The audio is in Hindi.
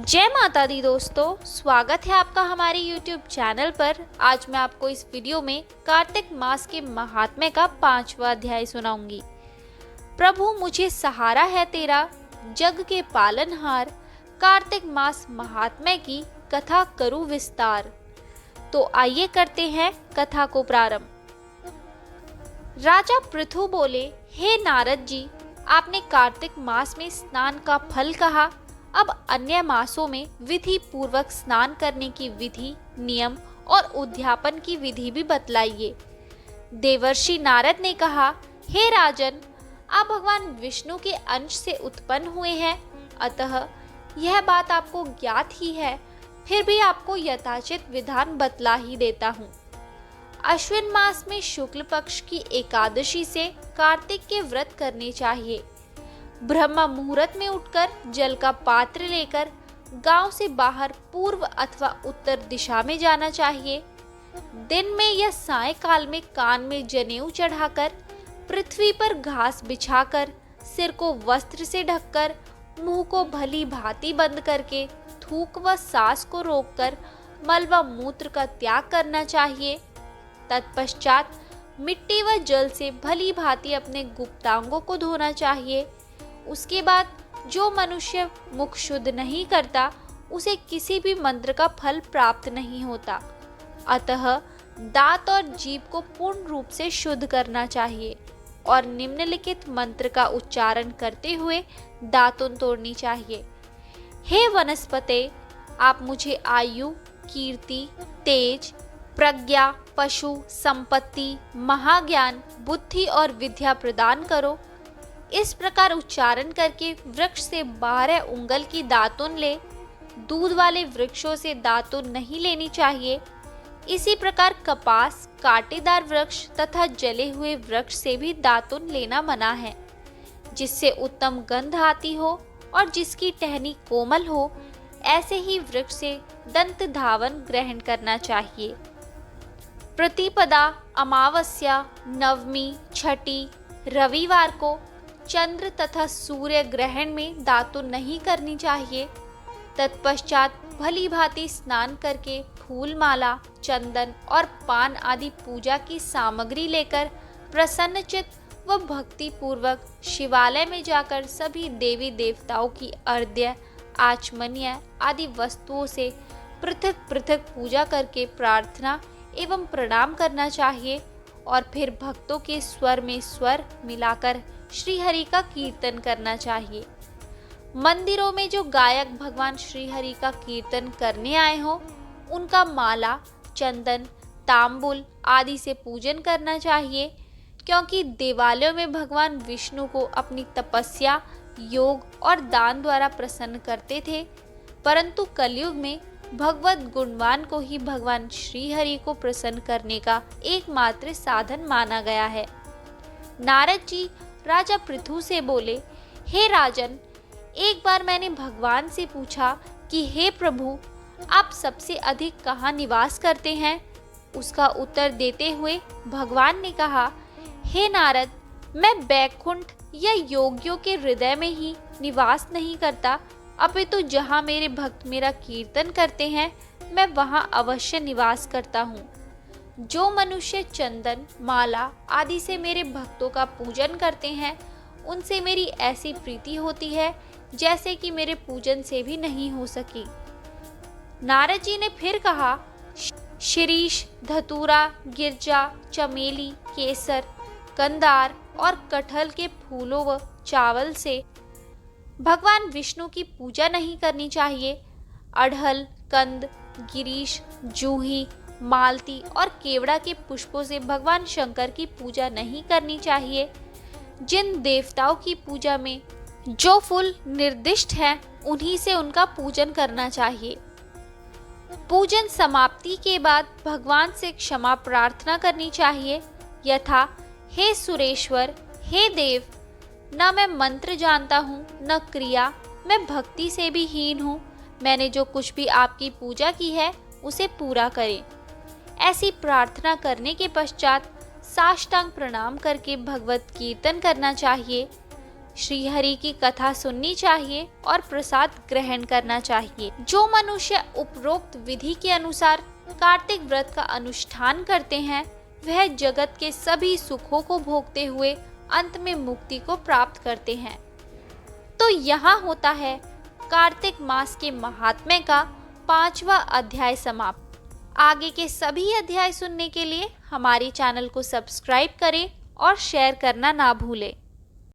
जय माता दी दोस्तों, स्वागत है आपका हमारे YouTube चैनल पर। आज मैं आपको इस वीडियो में कार्तिक मास के महात्म्य का 5वां अध्याय सुनाऊंगी। प्रभु मुझे सहारा है तेरा, जग के पालनहार, कार्तिक मास महात्म्य की कथा करूं विस्तार। तो आइए करते हैं कथा को प्रारंभ। राजा पृथु बोले, हे नारद जी, आपने कार्तिक मास में स्नान का फल कहा, अब अन्य मासों में विधि पूर्वक स्नान करने की विधि, नियम और उद्यापन की विधि भी बतलाइए। देवर्षि नारद ने कहा, हे राजन, आप भगवान विष्णु के अंश से उत्पन्न हुए हैं, अतः यह बात आपको ज्ञात ही है, फिर भी आपको यथाचित विधान बतला ही देता हूँ। अश्विन मास में शुक्ल पक्ष की एकादशी से कार्तिक के व्रत करने चाहिए। ब्रह्म मुहूर्त में उठकर जल का पात्र लेकर गांव से बाहर पूर्व अथवा उत्तर दिशा में जाना चाहिए। दिन में या सायंकाल में कान में जनेऊ चढ़ाकर, पृथ्वी पर घास बिछाकर, सिर को वस्त्र से ढककर, मुंह को भली भांति बंद करके, थूक व सांस को रोककर मल व मूत्र का त्याग करना चाहिए। तत्पश्चात मिट्टी व जल से भली भांति अपने गुप्तांगों को धोना चाहिए। उसके बाद जो मनुष्य मुख शुद्ध नहीं करता, उसे किसी भी मंत्र का फल प्राप्त नहीं होता। अतः दांत और जीभ को पूर्ण रूप से शुद्ध करना चाहिए और निम्नलिखित मंत्र का उच्चारण करते हुए दातुन तोड़नी चाहिए। हे वनस्पते, आप मुझे आयु, कीर्ति, तेज, प्रज्ञा, पशु, संपत्ति, महाज्ञान, बुद्धि और विद्या प्रदान करो। इस प्रकार उच्चारण करके वृक्ष से 12 उंगल की दातुन ले। दूध वाले वृक्षों से दातुन नहीं लेनी चाहिए। इसी प्रकार कपास, कांटेदार वृक्ष तथा जले हुए वृक्ष से भी दातुन लेना मना है। जिससे उत्तम गंध आती हो और जिसकी टहनी कोमल हो, ऐसे ही वृक्ष से दंत धावन ग्रहण करना चाहिए। प्रतिपदा, अमावस्या, नवमी, छठी, रविवार को चंद्र तथा सूर्य ग्रहण में दातुन नहीं करनी चाहिए। तत्पश्चात भली भांति स्नान करके फूल माला, चंदन और पान आदि पूजा की सामग्री लेकर प्रसन्नचित्त व भक्ति पूर्वक शिवालय में जाकर सभी देवी देवताओं की अर्घ्य, आचमन्य आदि वस्तुओं से पृथक पृथक पूजा करके प्रार्थना एवं प्रणाम करना चाहिए और फिर भक्तों के स्वर में स्वर मिलाकर श्री हरि का कीर्तन करना चाहिए। मंदिरों में जो गायक भगवान श्री हरि का कीर्तन करने आए हो, उनका माला, चंदन, तांबुल आदि से पूजन करना चाहिए, क्योंकि देवालयों में भगवान विष्णु को अपनी तपस्या, योग और दान द्वारा प्रसन्न करते थे, परंतु कलयुग में भगवत गुणवान को ही भगवान श्री हरि को प्रसन्न करने का एकमात्र साधन माना गया है। नारद जी राजा पृथु से बोले, हे राजन, एक बार मैंने भगवान से पूछा कि हे प्रभु, आप सबसे अधिक कहाँ निवास करते हैं? उसका उत्तर देते हुए भगवान ने कहा, हे नारद, मैं बैकुंठ या योगियों के हृदय में ही निवास नहीं करता, अपितु जहाँ मेरे भक्त मेरा कीर्तन करते हैं, मैं वहाँ अवश्य निवास करता हूँ। जो मनुष्य चंदन, माला आदि से मेरे भक्तों का पूजन करते हैं, उनसे मेरी ऐसी प्रीति होती है जैसे कि मेरे पूजन से भी नहीं हो सकी। नारद जी ने फिर कहा, शिरीष, धतूरा, गिरजा, चमेली, केसर, कंदार और कटहल के फूलों व चावल से भगवान विष्णु की पूजा नहीं करनी चाहिए। अड़हल, कंद, गिरीश, जूही, मालती और केवड़ा के पुष्पों से भगवान शंकर की पूजा नहीं करनी चाहिए। जिन देवताओं की पूजा में जो फूल निर्दिष्ट हैं, उन्हीं से उनका पूजन करना चाहिए। पूजन समाप्ति के बाद भगवान से क्षमा प्रार्थना करनी चाहिए, यथा, हे सुरेश्वर, हे देव, न मैं मंत्र जानता हूँ न क्रिया, मैं भक्ति से भी हीन हूँ, मैंने जो कुछ भी आपकी पूजा की है उसे पूरा करें। ऐसी प्रार्थना करने के पश्चात साष्टांग प्रणाम करके भगवत कीर्तन करना चाहिए। श्रीहरि की कथा सुननी चाहिए और प्रसाद ग्रहण करना चाहिए। जो मनुष्य उपरोक्त विधि के अनुसार कार्तिक व्रत का अनुष्ठान करते हैं, वह जगत के सभी सुखों को भोगते हुए अंत में मुक्ति को प्राप्त करते हैं। तो यहाँ होता है कार्तिक मास के महात्म्य का 5वां अध्याय समाप्त। आगे के सभी अध्याय सुनने के लिए हमारे चैनल को सब्सक्राइब करें और शेयर करना ना भूलें।